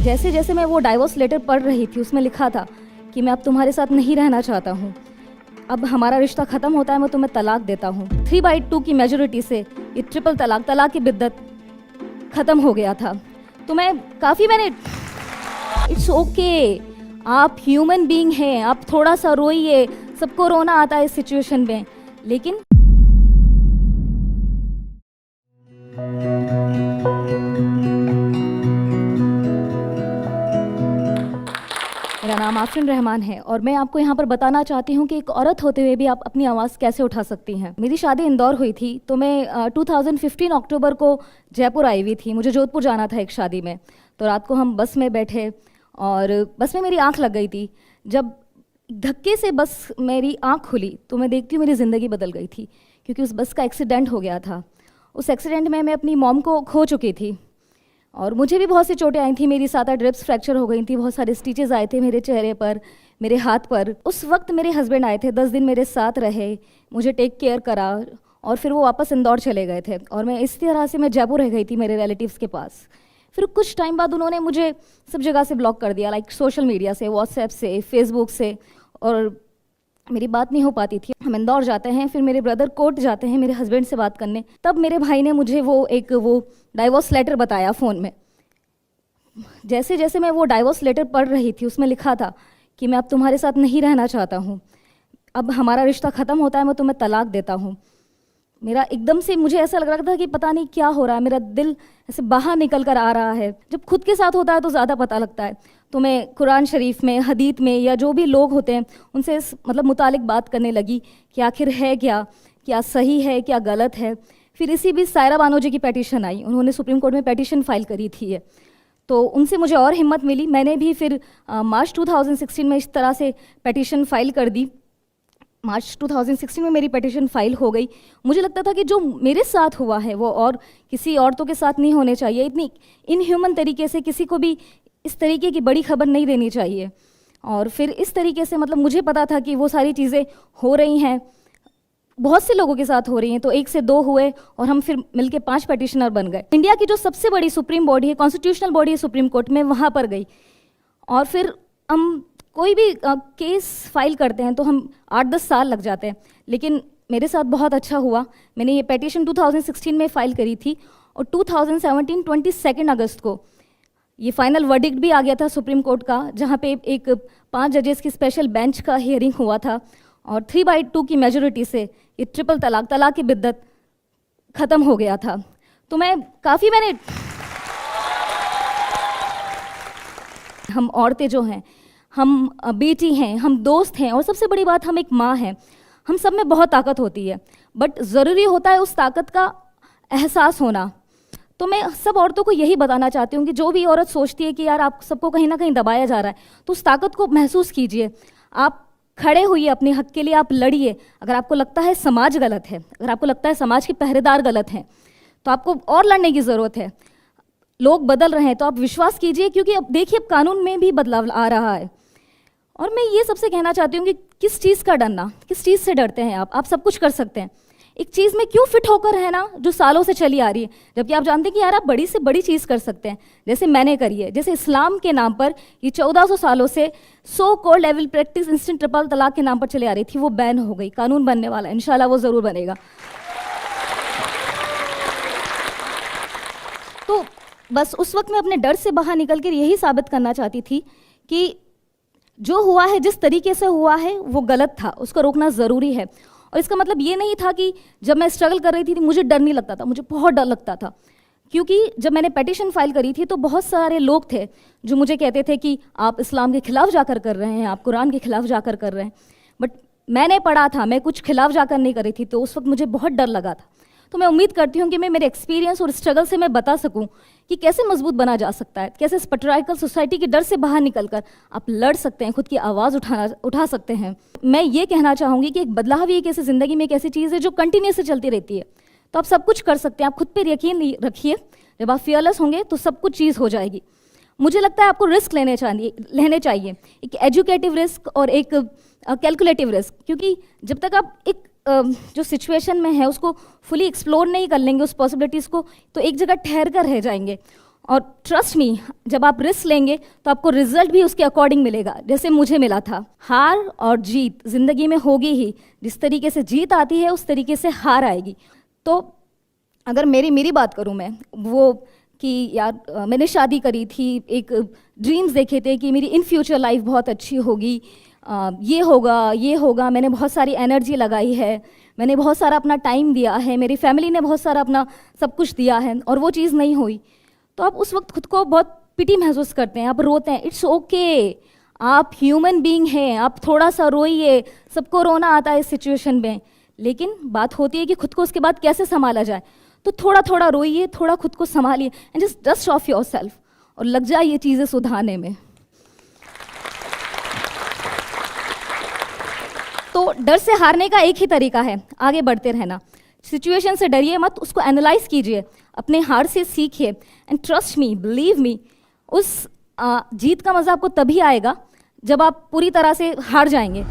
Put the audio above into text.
जैसे जैसे मैं वो डाइवोर्स लेटर पढ़ रही थी उसमें लिखा था कि मैं अब तुम्हारे साथ नहीं रहना चाहता हूँ, अब हमारा रिश्ता ख़त्म होता है, मैं तुम्हें तलाक देता हूँ। 3/2 की मेजोरिटी से ये ट्रिपल तलाक की बिद्दत ख़त्म हो गया था। तो मैंने इट्स ओके, आप ह्यूमन बीइंग हैं, आप थोड़ा सा रोइए, सबको रोना आता है इस सिचुएशन में, लेकिन मेरा नाम आफरीन रहमान है और मैं आपको यहाँ पर बताना चाहती हूँ कि एक औरत होते हुए भी आप अपनी आवाज़ कैसे उठा सकती हैं। मेरी शादी इंदौर हुई थी, तो मैं 2015 अक्टूबर को जयपुर आई हुई थी। मुझे जोधपुर जाना था एक शादी में। तो रात को हम बस में बैठे और बस में मेरी आँख लग गई थी। जब धक्के से बस मेरी आँख खुली तो मैं देखती हूँ मेरी ज़िंदगी बदल गई थी, क्योंकि उस बस का एक्सीडेंट हो गया था। उस एक्सीडेंट में मैं अपनी मॉम को खो चुकी थी और मुझे भी बहुत सी चोटें आई थी। मेरी 7-8 रिब्स फ्रैक्चर हो गई थी, बहुत सारे स्टिचेस आए थे मेरे चेहरे पर, मेरे हाथ पर। उस वक्त मेरे हस्बैंड आए थे, 10 दिन मेरे साथ रहे, मुझे टेक केयर करा और फिर वो वापस इंदौर चले गए थे और मैं इस तरह से मैं जयपुर रह गई थी मेरे रिलेटिव्स के पास। फिर कुछ टाइम बाद उन्होंने मुझे सब जगह से ब्लॉक कर दिया, लाइक सोशल मीडिया से, व्हाट्सएप से, फेसबुक से, और मेरी बात नहीं हो पाती थी। हम इंदौर जाते हैं, फिर मेरे ब्रदर कोर्ट जाते हैं मेरे हस्बैंड से बात करने, तब मेरे भाई ने मुझे वो डाइवोर्स लेटर बताया फ़ोन में। जैसे जैसे मैं वो डाइवोर्स लेटर पढ़ रही थी उसमें लिखा था कि मैं अब तुम्हारे साथ नहीं रहना चाहता हूँ, अब हमारा रिश्ता ख़त्म होता है, मैं तुम्हें तलाक देता हूँ। मेरा एकदम से मुझे ऐसा लग रहा था कि पता नहीं क्या हो रहा है, मेरा दिल ऐसे बाहर निकल कर आ रहा है। जब खुद के साथ होता है तो ज़्यादा पता लगता है। तो मैं कुरान शरीफ में, हदीत में, या जो भी लोग होते हैं उनसे इस मुतालिक बात करने लगी कि आखिर है क्या सही है, क्या गलत है। फिर इसी बीच सायरा बानो जी की पेटिशन आई, उन्होंने सुप्रीम कोर्ट में पेटिशन फाइल करी थी तो उनसे मुझे और हिम्मत मिली। मैंने भी फिर मार्च 2016 में इस तरह से पेटिशन फाइल कर दी। मार्च 2016 में मेरी पेटिशन फाइल हो गई। मुझे लगता था कि जो मेरे साथ हुआ है वो और किसी औरतों के साथ नहीं होने चाहिए। इतनी इनह्यूमन तरीके से किसी को भी इस तरीके की बड़ी खबर नहीं देनी चाहिए। और फिर इस तरीके से मुझे पता था कि वो सारी चीज़ें हो रही हैं, बहुत से लोगों के साथ हो रही हैं। तो 1 से 2 हुए और हम फिर मिलके 5 पेटिशनर बन गए। इंडिया की जो सबसे बड़ी सुप्रीम बॉडी है, कॉन्स्टिट्यूशनल बॉडी है सुप्रीम कोर्ट में, वहाँ पर गई। और फिर हम कोई भी केस फाइल करते हैं तो हम 8-10 साल लग जाते हैं, लेकिन मेरे साथ बहुत अच्छा हुआ। मैंने ये पेटिशन 2016 में फ़ाइल करी थी और 2017 22 अगस्त को ये फाइनल वर्डिक्ट भी आ गया था सुप्रीम कोर्ट का, जहाँ पे एक 5 जजेस की स्पेशल बेंच का हियरिंग हुआ था और 3/2 की मेजोरिटी से ये ट्रिपल तलाक की बिद्दत ख़त्म हो गया था। तो हम औरतें जो हैं, हम बेटी हैं, हम दोस्त हैं और सबसे बड़ी बात हम एक माँ हैं। हम सब में बहुत ताकत होती है, बट ज़रूरी होता है उस ताकत का एहसास होना। तो मैं सब औरतों को यही बताना चाहती हूँ कि जो भी औरत सोचती है कि यार आप सबको कहीं ना कहीं दबाया जा रहा है, तो उस ताकत को महसूस कीजिए। आप खड़े होइए अपने हक के लिए, आप लड़िए। अगर आपको लगता है समाज गलत है, अगर आपको लगता है समाज के पहरेदार गलत हैं, तो आपको और लड़ने की ज़रूरत है। लोग बदल रहे हैं तो आप विश्वास कीजिए, क्योंकि अब देखिए अब कानून में भी बदलाव आ रहा है। और मैं ये सबसे कहना चाहती हूँ कि किस चीज़ का डरना, किस चीज़ से डरते हैं आप सब कुछ कर सकते हैं। एक चीज़ में क्यों फिट होकर है ना, जो सालों से चली आ रही है, जबकि आप जानते हैं कि यार आप बड़ी से बड़ी चीज़ कर सकते हैं, जैसे मैंने करी है। जैसे इस्लाम के नाम पर ये 1400 सालों से so called level practice instant triple तलाक के नाम पर चली आ रही थी, वो बैन हो गई। कानून बनने वाला है, इंशाल्लाह वो ज़रूर बनेगा। तो बस उस वक्त मैं अपने डर से बाहर निकल कर यही साबित करना चाहती थी कि जो हुआ है, जिस तरीके से हुआ है, वो गलत था, उसको रोकना ज़रूरी है। और इसका मतलब ये नहीं था कि जब मैं स्ट्रगल कर रही थी मुझे डर नहीं लगता था, मुझे बहुत डर लगता था। क्योंकि जब मैंने पेटिशन फाइल करी थी तो बहुत सारे लोग थे जो मुझे कहते थे कि आप इस्लाम के खिलाफ जाकर कर रहे हैं, आप कुरान के खिलाफ जाकर कर रहे हैं। बट मैंने पढ़ा था, मैं कुछ खिलाफ जाकर नहीं कर रही थी, तो उस वक्त मुझे बहुत डर लगा था। तो मैं उम्मीद करती हूँ कि मैं मेरे एक्सपीरियंस और स्ट्रगल से मैं बता सकूँ कि कैसे मजबूत बना जा सकता है, कैसे इस पेट्रियार्कल सोसाइटी के डर से बाहर निकलकर आप लड़ सकते हैं, खुद की आवाज़ उठा सकते हैं। मैं ये कहना चाहूँगी कि एक बदलाव ही एक ऐसी ज़िंदगी में एक ऐसी चीज़ है जो कंटिन्यूस से चलती रहती है। तो आप सब कुछ कर सकते हैं, आप खुद पर यकीन रखिए। जब आप फियरलेस होंगे तो सब कुछ चीज़ हो जाएगी। मुझे लगता है आपको रिस्क लेने चाहिए, एक एजुकेटिव रिस्क और एक कैलकुलेटिव रिस्क, क्योंकि जब तक आप एक जो सिचुएशन में है उसको फुली एक्सप्लोर नहीं कर लेंगे, उस पॉसिबिलिटीज़ को, तो एक जगह ठहर कर रह जाएंगे। और ट्रस्ट मी, जब आप रिस्क लेंगे तो आपको रिजल्ट भी उसके अकॉर्डिंग मिलेगा, जैसे मुझे मिला था। हार और जीत ज़िंदगी में होगी ही, जिस तरीके से जीत आती है उस तरीके से हार आएगी। तो अगर मेरी बात करूँ मैं, वो कि यार मैंने शादी करी थी, एक ड्रीम्स देखे थे कि मेरी इन फ्यूचर लाइफ बहुत अच्छी होगी, ये होगा, मैंने बहुत सारी एनर्जी लगाई है, मैंने बहुत सारा अपना टाइम दिया है, मेरी फैमिली ने बहुत सारा अपना सब कुछ दिया है और वो चीज़ नहीं हुई, तो आप उस वक्त खुद को बहुत पिटी महसूस करते हैं, आप रोते हैं। इट्स ओके, आप ह्यूमन बीइंग हैं, आप थोड़ा सा रोइए, सबको रोना आता है इस सिचुएशन में, लेकिन बात होती है कि खुद को उसके बाद कैसे संभाला जाए। तो थोड़ा थोड़ा रोइए, थोड़ा खुद को संभालिए and just dust off yourself और लग जाइए चीज़ें सुधारने में। तो डर से हारने का एक ही तरीका है, आगे बढ़ते रहना। सिचुएशन से डरिए मत, उसको एनालाइज कीजिए, अपने हार से सीखिए and trust me, believe me, उस जीत का मज़ा आपको तभी आएगा जब आप पूरी तरह से हार जाएंगे।